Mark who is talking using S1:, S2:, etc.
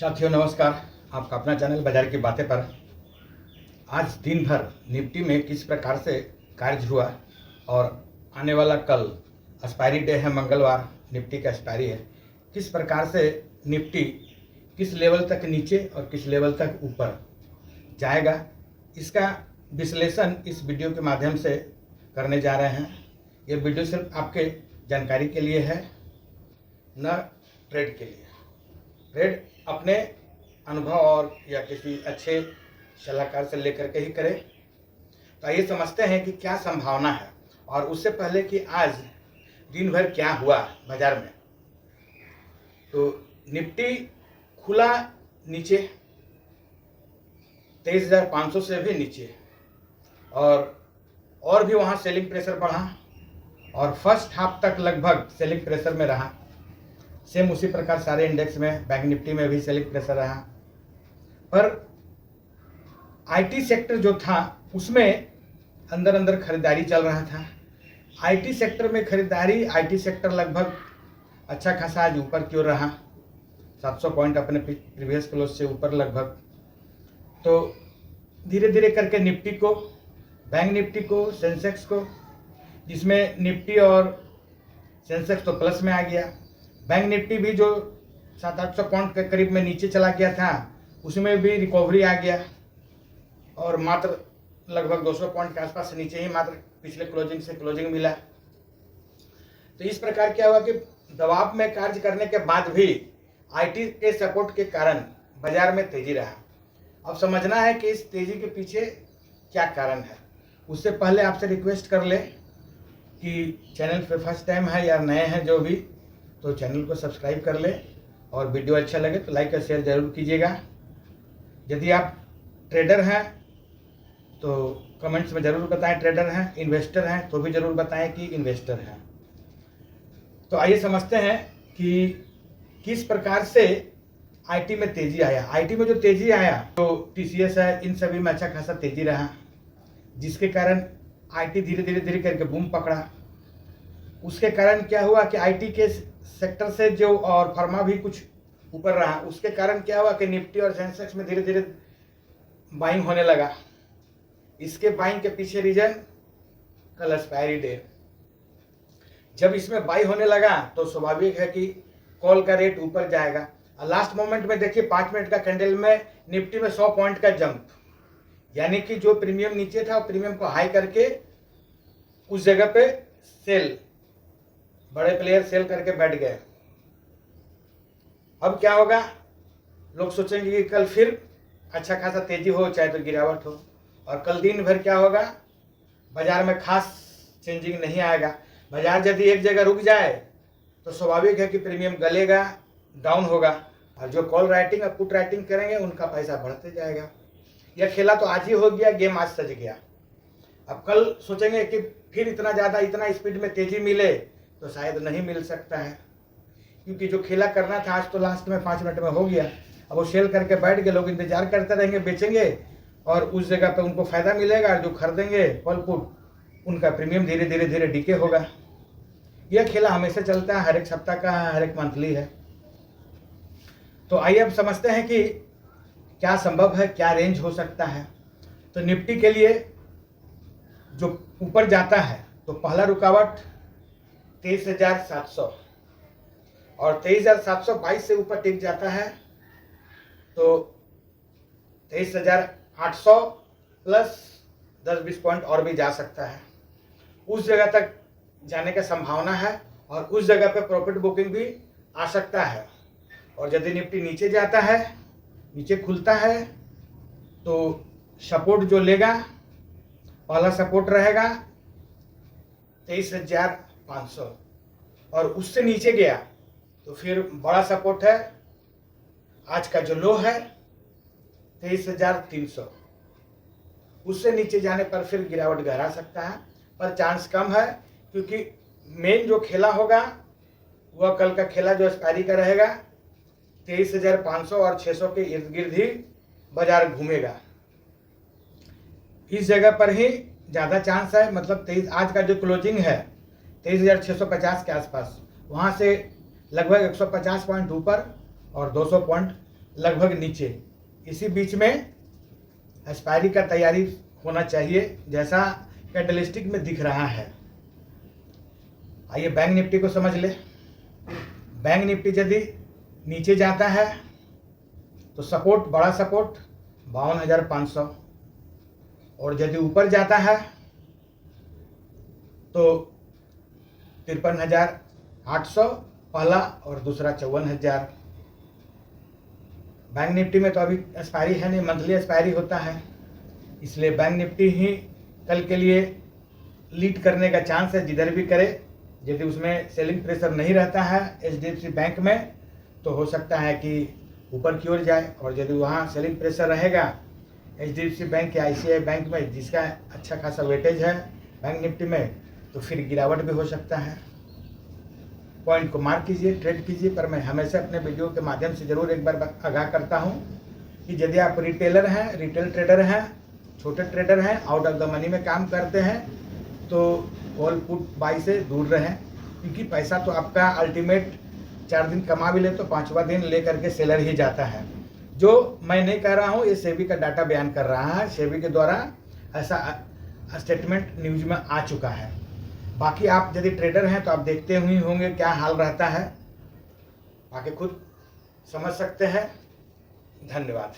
S1: साथियों नमस्कार। आपका अपना चैनल बाजार की बातें पर आज दिन भर निफ्टी में किस प्रकार से कार्य हुआ और आने वाला कल एक्सपायरी डे है, मंगलवार निफ्टी का एक्सपायरी है, किस प्रकार से निफ्टी किस लेवल तक नीचे और किस लेवल तक ऊपर जाएगा, इसका विश्लेषण इस वीडियो के माध्यम से करने जा रहे हैं। ये वीडियो सिर्फ आपके जानकारी के लिए है, न ट्रेड के लिए। ट्रेड अपने अनुभव और या किसी अच्छे सलाहकार से लेकर के ही करें। तो आइए समझते हैं कि क्या संभावना है, और उससे पहले कि आज दिन भर क्या हुआ बाजार में। तो निफ्टी खुला नीचे 23,500 से भी नीचे, और भी वहाँ सेलिंग प्रेशर बढ़ा और फर्स्ट हाफ तक लगभग सेलिंग प्रेशर में रहा। सेम उसी प्रकार सारे इंडेक्स में, बैंक निफ्टी में भी सेलिंग प्रेशर रहा। पर आईटी सेक्टर जो था उसमें अंदर अंदर खरीदारी चल रहा था। आईटी सेक्टर में खरीदारी, आईटी सेक्टर लगभग अच्छा खासा आज ऊपर की ओर रहा, 700 पॉइंट अपने प्रीवियस क्लोज से ऊपर लगभग। तो धीरे धीरे करके निफ्टी को, बैंक निफ्टी को, सेंसेक्स को, जिसमें निफ्टी और सेंसेक्स तो प्लस में आ गया, बैंक निफ्टी भी जो 700-800 पॉइंट के करीब में नीचे चला गया था उसमें भी रिकवरी आ गया, और मात्र लगभग 200 पॉइंट के आसपास से नीचे ही मात्र पिछले क्लोजिंग से क्लोजिंग मिला। तो इस प्रकार क्या हुआ कि दबाव में कार्य करने के बाद भी आईटी के सपोर्ट के कारण बाजार में तेजी रहा। अब समझना है कि इस तेजी के पीछे क्या कारण है। उससे पहले आपसे रिक्वेस्ट कर ले कि चैनल पे फर्स्ट टाइम है या नए हैं जो भी, तो चैनल को सब्सक्राइब कर ले, और वीडियो अच्छा लगे तो लाइक और शेयर जरूर कीजिएगा। यदि आप ट्रेडर हैं तो कमेंट्स में ज़रूर बताएं ट्रेडर हैं, इन्वेस्टर हैं तो भी ज़रूर बताएं कि इन्वेस्टर हैं। तो आइए समझते हैं कि किस प्रकार से आईटी में तेज़ी आया। आईटी में जो तेज़ी आया तो टीसीएस है, इन सभी में अच्छा खासा तेज़ी रहा, जिसके कारण आईटी धीरे धीरे करके बूम पकड़ा। उसके कारण क्या हुआ कि आईटी के सेक्टर से जो और फर्मा भी कुछ ऊपर रहा, उसके कारण क्या हुआ कि निफ्टी और सेंसेक्स में धीरे धीरे बाइंग होने लगा। इसके बाइंग के पीछे रीजन कल एक्सपायरी डे। जब इसमें बाई होने लगा तो स्वाभाविक है कि कॉल का रेट ऊपर जाएगा। और लास्ट मोमेंट में देखिए 5 मिनट का कैंडल में निफ्टी में 100 पॉइंट का जंप, यानी कि जो प्रीमियम नीचे था वो प्रीमियम को हाई करके उस जगह पे सेल, बड़े प्लेयर सेल करके बैठ गए। अब क्या होगा, लोग सोचेंगे कि कल फिर अच्छा खासा तेजी हो, चाहे तो गिरावट हो, और कल दिन भर क्या होगा, बाजार में खास चेंजिंग नहीं आएगा। बाजार यदि एक जगह रुक जाए तो स्वाभाविक है कि प्रीमियम गलेगा, डाउन होगा, और जो कॉल राइटिंग और पुट राइटिंग करेंगे उनका पैसा बढ़ते जाएगा। यह खेला तो आज ही हो गया, गेम आज सज गया। अब कल सोचेंगे कि फिर इतना ज़्यादा, इतना स्पीड में तेजी मिले तो शायद नहीं मिल सकता है, क्योंकि जो खेला करना था आज तो लास्ट में 5 मिनट में हो गया। अब वो सेल करके बैठ गए, लोग इंतजार करते रहेंगे, बेचेंगे, और उस जगह पे उनको फायदा मिलेगा। जो खरीदेंगे कॉल पुट, उनका प्रीमियम धीरे धीरे डीके होगा। यह खेला हमेशा चलता है, हर एक सप्ताह का है, हर एक मंथली है। तो आइए अब समझते हैं कि क्या संभव है, क्या रेंज हो सकता है। तो निफ्टी के लिए जो ऊपर जाता है तो पहला रुकावट 23,700, और 23,722 से ऊपर टिक जाता है तो 23,800 प्लस 10-20 पॉइंट और भी जा सकता है। उस जगह तक जाने का संभावना है, और उस जगह पे प्रॉफिट बुकिंग भी आ सकता है। और यदि निफ्टी नीचे जाता है, नीचे खुलता है, तो सपोर्ट जो लेगा, पहला सपोर्ट रहेगा 23,500, और उससे नीचे गया तो फिर बड़ा सपोर्ट है आज का जो लो है 23,300। उससे नीचे जाने पर फिर गिरावट गहरा सकता है, पर चांस कम है, क्योंकि मेन जो खेला होगा वह कल का खेला जो एक्सपायरी का रहेगा 23,500 और 600 के इर्द गिर्द ही बाजार घूमेगा। इस जगह पर ही ज़्यादा चांस है, मतलब 23 आज का जो क्लोजिंग है 23,650 के आसपास, वहाँ से लगभग 150 पॉइंट ऊपर और 200 पॉइंट लगभग नीचे, इसी बीच में एक्सपायरी का तैयारी होना चाहिए, जैसा कैंडलस्टिक में दिख रहा है। आइए बैंक निफ्टी को समझ ले। बैंक निफ्टी यदि नीचे जाता है तो सपोर्ट, बड़ा सपोर्ट 52,500, और यदि ऊपर जाता है तो 53,800 पहला और दूसरा 54,000। बैंक निफ्टी में तो अभी एक्सपायरी है नहीं, मंथली एक्सपायरी होता है, इसलिए बैंक निफ्टी ही कल के लिए लीड करने का चांस है जिधर भी करे। यदि उसमें सेलिंग प्रेशर नहीं रहता है एचडीएफसी बैंक में तो हो सकता है कि ऊपर की ओर जाए, और यदि वहाँ सेलिंग प्रेशर रहेगा एचडीएफसी बैंक या आईसीआई बैंक में, जिसका अच्छा खासा वेटेज है बैंक निफ्टी में, तो फिर गिरावट भी हो सकता है। पॉइंट को मार्क कीजिए, ट्रेड कीजिए। पर मैं हमेशा अपने वीडियो के माध्यम से ज़रूर एक बार आगाह करता हूँ कि यदि आप रिटेलर हैं, रिटेल ट्रेडर हैं, छोटे ट्रेडर हैं, आउट ऑफ द मनी में काम करते हैं, तो कॉल पुट बाई से दूर रहें, क्योंकि पैसा तो आपका अल्टीमेट 4 दिन कमा भी ले तो 5वां दिन ले करके सेलर ही जाता है। जो मैं नहीं कह रहा हूँ, ये सेबी का डाटा बयान कर रहा है, सेबी के द्वारा ऐसा स्टेटमेंट न्यूज में आ चुका है। बाकी आप यदि ट्रेडर हैं तो आप देखते हुए होंगे क्या हाल रहता है, बाकी खुद समझ सकते हैं। धन्यवाद।